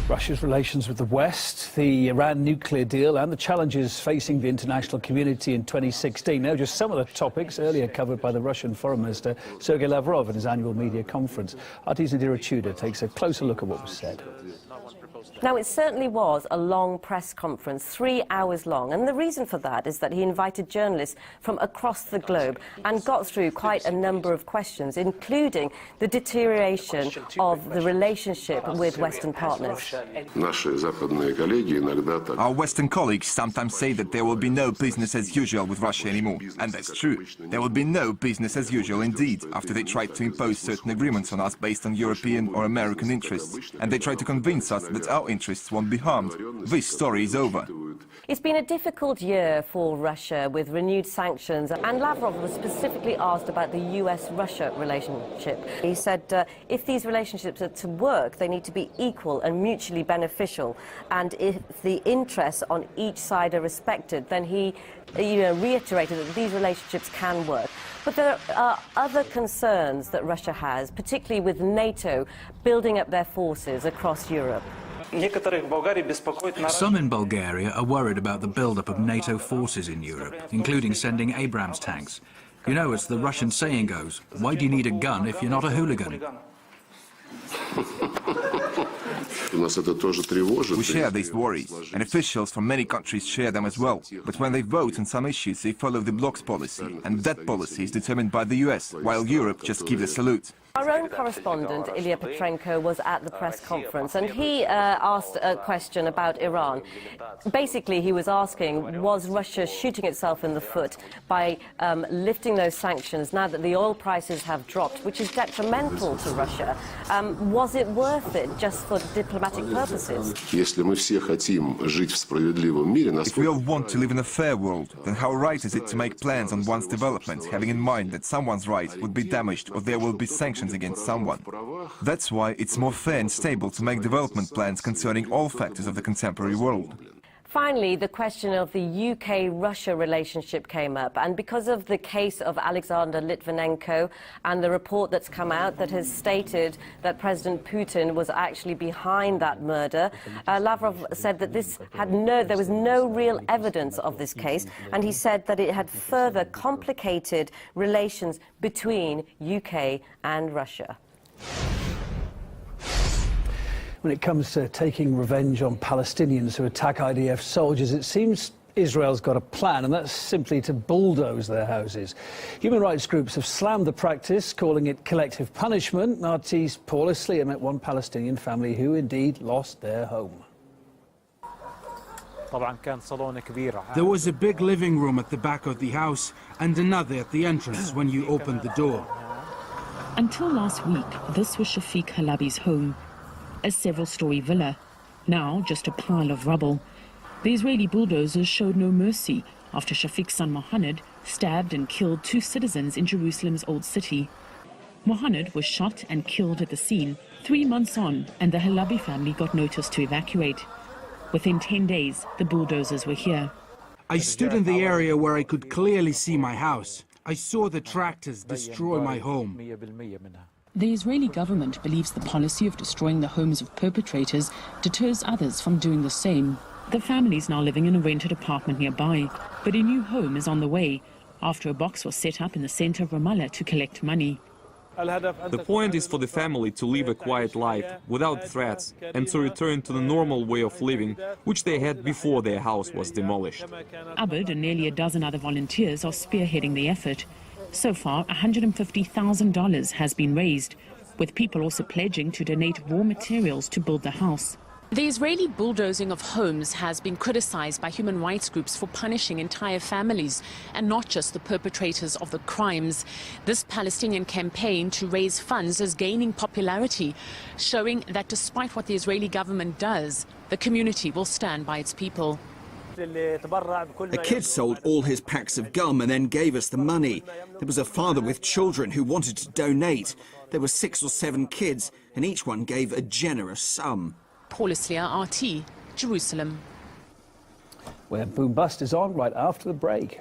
Russia's relations with the West, the Iran nuclear deal and the challenges facing the international community in 2016. Now, just some of the topics earlier covered by the Russian Foreign Minister Sergei Lavrov at his annual media conference. RT's Negara Islam takes a closer look at what was said. Now, it certainly was a long press conference, 3 hours long, and the reason for that is that he invited journalists from across the globe and got through quite a number of questions, including the deterioration of the relationship with Western partners. Our Western colleagues sometimes say that there will be no business as usual with Russia anymore, and that's true. There will be no business as usual indeed, after they tried to impose certain agreements on us based on European or American interests, and they tried to convince us that our interests won't be harmed. This story is over. It's been a difficult year for Russia with renewed sanctions, and Lavrov was specifically asked about the US-Russia relationship. He said if these relationships are to work, they need to be equal and mutually beneficial, and if the interests on each side are respected, then he reiterated that these relationships can work. But there are other concerns that Russia has, particularly with NATO building up their forces across Europe. Some in Bulgaria are worried about the build-up of NATO forces in Europe, including sending Abrams tanks. You know, as the Russian saying goes, why do you need a gun if you're not a hooligan? We share these worries, and officials from many countries share them as well. But when they vote on some issues, they follow the bloc's policy, and that policy is determined by the US, while Europe just gives a salute. Our own correspondent, Ilya Petrenko, was at the press conference, and he asked a question about Iran. Basically, he was asking, was Russia shooting itself in the foot by lifting those sanctions now that the oil prices have dropped, which is detrimental to Russia? Was it worth it just for diplomatic purposes? If we all want to live in a fair world, then how right is it to make plans on one's development, having in mind that someone's right would be damaged or there will be sanctions against someone? That's why it's more fair and stable to make development plans concerning all factors of the contemporary world. Finally, the question of the UK-Russia relationship came up, and because of the case of Alexander Litvinenko and the report that's come out that has stated that President Putin was actually behind that murder, Lavrov said that there was no real evidence of this case, and he said that it had further complicated relations between UK and Russia. When it comes to taking revenge on Palestinians who attack IDF soldiers, it seems Israel's got a plan, and that's simply to bulldoze their houses. Human rights groups have slammed the practice, calling it collective punishment. RT's Paul Islia met one Palestinian family who indeed lost their home. There was a big living room at the back of the house and another at the entrance when you opened the door. Until last week, this was Shafiq Halabi's home. A several-story villa, now just a pile of rubble. The Israeli bulldozers showed no mercy after Shafiq's son Mohammed stabbed and killed 2 citizens in Jerusalem's Old City. Mohammed was shot and killed at the scene 3 months on, and the Halabi family got notice to evacuate. Within 10 days, the bulldozers were here. I stood in the area where I could clearly see my house. I saw the tractors destroy my home. The Israeli government believes the policy of destroying the homes of perpetrators deters others from doing the same. The family is now living in a rented apartment nearby, but a new home is on the way after a box was set up in the center of Ramallah to collect money. The point is for the family to live a quiet life, without threats, and to return to the normal way of living, which they had before their house was demolished. Abed and nearly a dozen other volunteers are spearheading the effort. So far, $150,000 has been raised, with people also pledging to donate raw materials to build the house. The Israeli bulldozing of homes has been criticized by human rights groups for punishing entire families and not just the perpetrators of the crimes. This Palestinian campaign to raise funds is gaining popularity, showing that despite what the Israeli government does, the community will stand by its people. A kid sold all his packs of gum and then gave us the money. There was a father with children who wanted to donate. There were 6 or 7 kids, and each one gave a generous sum. Paul Islia, RT, Jerusalem. Where Boom Bust is on right after the break.